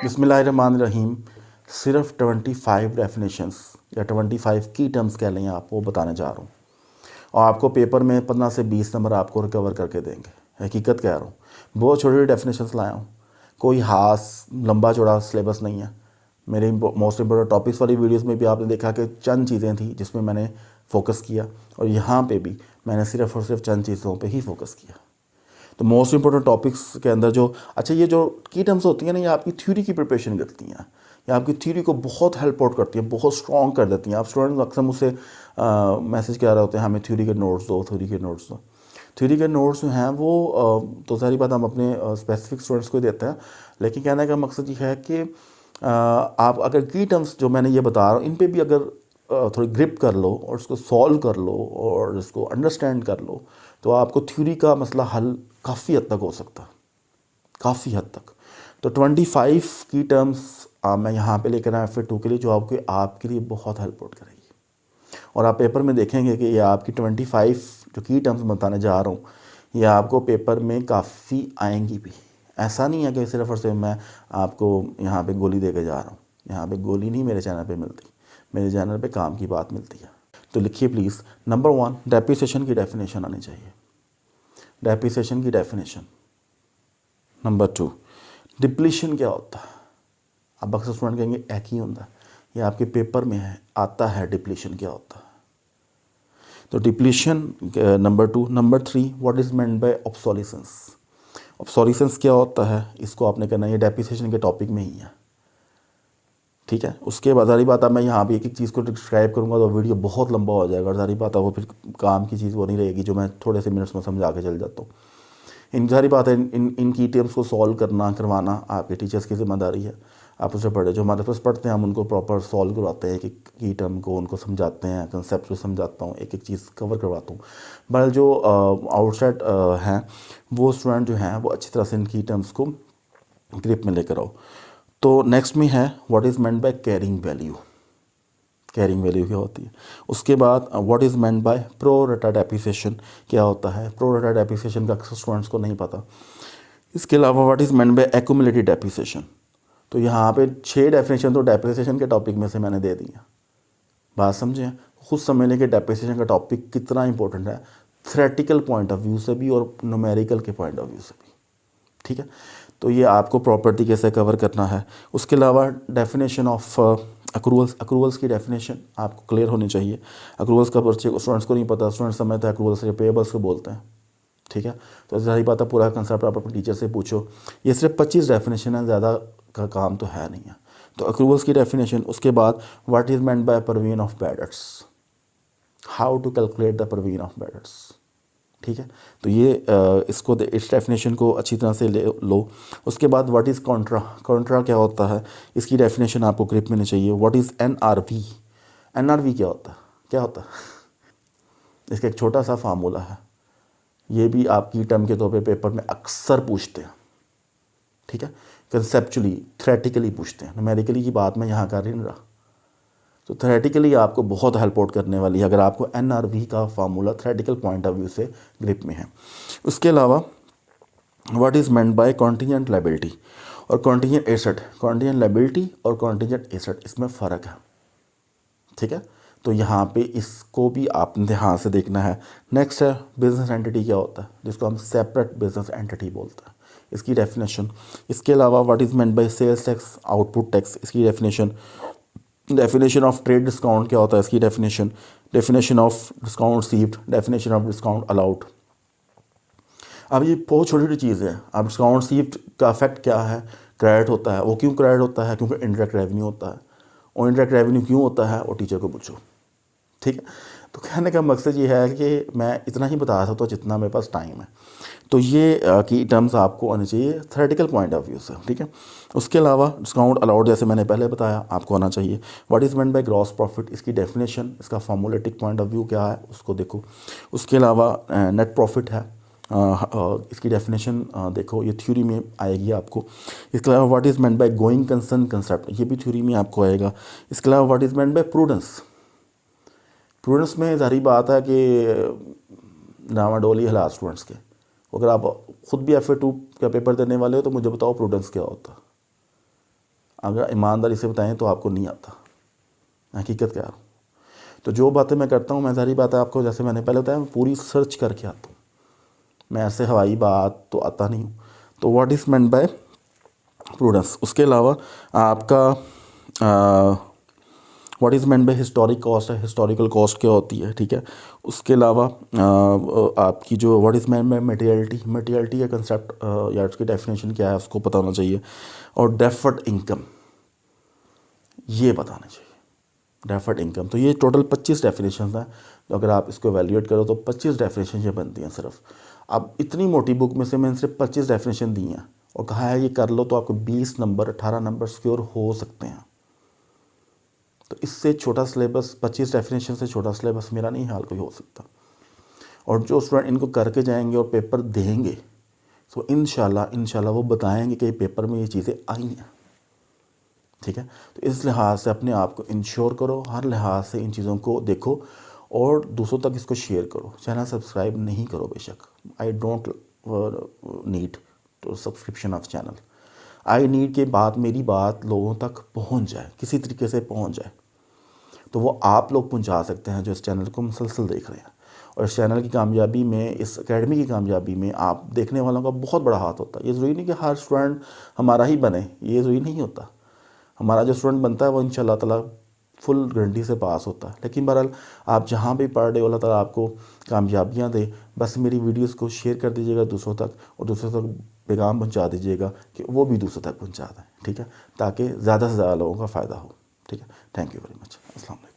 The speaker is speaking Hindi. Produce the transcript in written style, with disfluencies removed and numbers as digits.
बिस्मिल्लाहिर्रहमानिर्रहीम। सिर्फ 25 डेफिनेशंस या 25 की टर्म्स कह लें आप, वो बताने जा रहा हूँ और आपको पेपर में 15 से 20 नंबर आपको रिकवर करके देंगे। हकीकत कह रहा हूँ, बहुत छोटी छोटी डेफिनेशंस लाया हूँ, कोई खास लंबा चौड़ा सिलेबस नहीं है। मेरे मोस्ट इंपॉर्टेंट टॉपिक्स वाली वीडियोस में भी आपने देखा कि चंद चीज़ें थी जिसमें मैंने फोकस किया, और यहाँ पे भी मैंने सिर्फ और सिर्फ चंद चीज़ों पे ही फोकस किया। तो मोस्ट इंपॉर्टेंट टॉपिक्स के अंदर जो ये जो की टर्म्स होती हैं ना, ये आपकी थ्योरी की प्रिपरेशन करती हैं, ये आपकी थ्योरी को बहुत हेल्प आउट करती हैं, बहुत स्ट्रॉन्ग कर देती हैं। आप स्टूडेंट अक्सर मुझसे मैसेज कर रहे होते हैं, हमें थ्योरी के नोट्स दो, थ्योरी के नोट्स दो। थ्योरी के नोट्स जो हैं वो तो सारी बात हम अपने स्पेसिफिक स्टूडेंट्स को ही देते हैं, लेकिन कहने का मकसद ये है कि आप अगर की टर्म्स जो मैंने ये बता रहा हूँ इन पर भी अगर थोड़ी ग्रिप कर लो और इसको सॉल्व कर लो और इसको अंडरस्टैंड कर लो, तो आपको थ्योरी का मसला हल काफ़ी हद तक हो सकता है, काफ़ी हद तक। तो 25 की टर्म्स मैं यहाँ पे लेकर आया F2 के लिए, जो आपके लिए बहुत हेल्प आउट करेगी। और आप पेपर में देखेंगे कि ये आपकी 25 जो की टर्म्स बताने जा रहा हूँ, ये आपको पेपर में काफ़ी आएंगी भी। ऐसा नहीं है कि सिर्फ और सिर्फ मैं आपको यहाँ पे गोली दे के जा रहा हूँ, यहाँ पे गोली नहीं मेरे चैनल पे मिलती, मेरे चैनल पे काम की बात मिलती है। तो लिखिए प्लीज़, नंबर 1 डेप्रिसिएशन की डेफिनेशन आनी चाहिए, डेप्रिसिएशन की डेफिनेशन। नंबर 2 डिप्लीशन क्या होता है। अब अक्सर स्टूडेंट कहेंगे एक ही होता है, ये आपके पेपर में है, आता है डिप्लीशन क्या होता है। तो depletion number 2। Number 3 what is meant bye obsolescence. Obsolescence क्या होता है, इसको आपने कहना है, ये डेप्रिसिएशन के टॉपिक में ही है, ठीक है। उसके बाद सारी बात, अब मैं यहाँ पे एक एक चीज़ को डिस्क्राइब करूँगा तो वीडियो बहुत लंबा हो जाएगा, और सारी बात है वो फिर काम की चीज़ वो नहीं रहेगी जो मैं थोड़े से मिनट्स में समझा के चल जाता हूँ। इन सारी बातें, इन की टर्म्स को सॉल्व करवाना आपके टीचर्स की जिम्मेदारी है। आप उससे पढ़े, जो हमारे पास पढ़ते हैं हम उनको प्रॉपर सॉल्व करवाते हैं, एक की टर्म को उनको समझाते हैं, कंसेप्ट को समझाता हूँ, एक एक चीज़ कवर करवाता हूँ। बट जो आउटसाइड हैं वो स्टूडेंट जो हैं वो अच्छी तरह से इन की टर्म्स को ग्रिप में लेकर आओ। तो नेक्स्ट में है what is meant by carrying value. Carrying value क्या होती है। उसके बाद what is meant by pro rata depreciation क्या होता है। प्रो रटा डेप्रिसिएशन का अक्सर स्टूडेंट्स को नहीं पता। इसके अलावा what is meant bye accumulated depreciation. तो यहाँ पे 6 डेफिनेशन तो डेप्रिसिएशन के टॉपिक में से मैंने दे दी है। बात समझें, खुद समझ लें कि डेप्रिसिएशन का टॉपिक कितना इंपॉर्टेंट है, थ्योरेटिकल पॉइंट ऑफ व्यू से भी और न्यूमेरिकल के पॉइंट ऑफ व्यू से भी, ठीक है। तो ये आपको प्रॉपर तरीके से कवर करना है। उसके अलावा डेफिनेशन ऑफ अक्रूवल्स की डेफिनेशन आपको क्लियर होनी चाहिए। अक्रूवल्स का बच्चे स्टूडेंट्स को नहीं पता, स्टूडेंट्स समझते हैं अक्रूवल्स से पेएबल्स को बोलते हैं, ठीक है। तो सारी बात है, पूरा कंसेप्ट आप अपने टीचर से पूछो। ये सिर्फ 25 डेफिनेशन है, ज़्यादा का काम तो है नहीं है। तो अक्रूवल्स की डेफिनेशन। उसके बाद what is meant by provision of bad debts, how to calculate the provision of bad debts, ठीक है। तो ये इस डेफिनेशन को अच्छी तरह से ले लो। उसके बाद व्हाट इज़ कॉन्ट्रा। कॉन्ट्रा क्या होता है, इसकी डेफिनेशन आपको ग्रिप में चाहिए। What is NRV. एनआरवी क्या होता है, क्या होता है, इसका एक छोटा सा फार्मूला है, ये भी आपकी टर्म के तौर पे पेपर में अक्सर पूछते हैं, ठीक है। कंसेप्चुअली थ्योरेटिकली पूछते हैं, न्यूमेरिकली की बात मैं यहाँ कर ही नहीं रहा। तो थ्योरेटिकली आपको बहुत हेल्प आउट करने वाली है अगर आपको एनआरवी का formula theoretical point of view से ग्रिप में है। उसके अलावा what is meant bye contingent liability और कॉन्टीजेंट एसेट। कॉन्टीजेंट लायबिलिटी और कॉन्टीजेंट एसेट, इसमें फ़र्क है, ठीक है। तो यहाँ पे इसको भी आपने ध्यान से देखना है। नेक्स्ट है बिजनेस एंटिटी क्या होता है, जिसको हम सेपरेट बिजनेस एंटिटी बोलते हैं, इसकी डेफिनेशन। इसके अलावा what is meant by sales tax output tax, इसकी definition. Definition of trade discount क्या होता है, इसकी definition. Definition of discount received, definition of discount allowed. अब ये बहुत छोटी छोटी चीज़ है। अब डिस्काउंट रिसीव्ड का इफेक्ट क्या है, क्रेडिट होता है, वो क्यों क्रेडिट होता है, क्योंकि इंडायरेक्ट रेवेन्यू होता है, और इंडायरेक्ट रेवेन्यू क्यों होता है वो टीचर को पूछो, ठीक है। तो कहने का मकसद ये है कि मैं इतना ही बता सकता हूँ जितना मेरे पास टाइम है। तो ये की टर्म्स आपको आनी चाहिए थ्योरेटिकल पॉइंट ऑफ व्यू से, ठीक है। उसके अलावा डिस्काउंट अलाउड जैसे मैंने पहले बताया आपको आना चाहिए। What is meant by gross profit, इसकी डेफिनेशन, इसका फॉर्मूलेटिक पॉइंट ऑफ व्यू क्या है उसको देखो। उसके अलावा नेट प्रॉफिट है, इसकी डेफिनेशन देखो, ये थ्योरी में आएगी आपको। इसके अलावा what is meant by going concern concept, ये भी थ्योरी में आपको आएगा। इसके अलावा what is meant bye prudence. Prudence में जारी बात है कि डामाडोली हिला स्टूडेंट्स के। अगर आप खुद भी F2 का पेपर देने वाले हो तो मुझे बताओ प्रूडेंस क्या होता है। अगर ईमानदारी से बताएं तो आपको नहीं आता, हकीकत कह रहा हूँ। तो जो बातें मैं करता हूँ, मैं सारी बातें आपको, जैसे मैंने पहले बताया, मैं पूरी सर्च करके आता हूँ, मैं ऐसे हवाई बात तो आता नहीं हूँ। तो what is meant bye prudence. उसके अलावा आपका what is meant bye historic cost है, हिस्टोरिकल कॉस्ट क्या होती है, ठीक है। उसके अलावा आपकी जो what is meant bye materiality, materiality का कंसेप्ट या उसकी डेफिनेशन क्या है उसको पता होना चाहिए। और डेफर्ड इनकम, ये बताना चाहिए, डेफर्ड इनकम। तो ये टोटल 25 डेफिनेशन हैं। तो अगर आप इसको एवेल्यूएट करो तो 25 डेफिनेशन ये बनती हैं सिर्फ। अब इतनी मोटी बुक में से मैंने सिर्फ 25 डेफिनेशन दी हैं और कहा है ये कर लो तो आपको 20 नंबर 18 नंबर सिक्योर हो सकते हैं। तो इससे छोटा सिलेबस, 25 डेफिनेशन से छोटा सिलेबस मेरा नहीं हाल कोई हो सकता। और जो स्टूडेंट इनको करके जाएंगे और पेपर देंगे तो इंशाल्लाह वो बताएंगे कि पेपर में ये चीज़ें आई हैं, ठीक है। तो इस लिहाज से अपने आप को इंश्योर करो, हर लिहाज से इन चीज़ों को देखो और दूसरों तक इसको शेयर करो। चैनल सब्सक्राइब नहीं करो बेशक, I don't need to subscription of channel, I need के बाद मेरी बात लोगों तक पहुंच जाए, किसी तरीके से पहुंच जाए। तो वो आप लोग पहुंचा सकते हैं जो इस चैनल को मुसलसल देख रहे हैं। और इस चैनल की कामयाबी में, इस एकेडमी की कामयाबी में आप देखने वालों का बहुत बड़ा हाथ होता है। ये ज़रूरी नहीं कि हर स्टूडेंट हमारा ही बने, ये ज़रूरी नहीं होता। हमारा जो स्टूडेंट बनता है वो इंशाल्लाह ताला फुल गारंटी से पास होता है। लेकिन बहरहाल आप जहाँ भी पढ़ रहे हो, अल्लाह ताला आपको कामयाबियाँ दे। बस मेरी वीडियोस को शेयर कर दीजिएगा दूसरों तक, और दूसरों तक पैगाम पहुँचा दीजिएगा कि वो भी दूसरों तक पहुँचा दें, ठीक है, ताकि ज़्यादा से ज़्यादा लोगों का फ़ायदा हो, ठीक है। Thank you very much. अस्सलाम वालेकुम।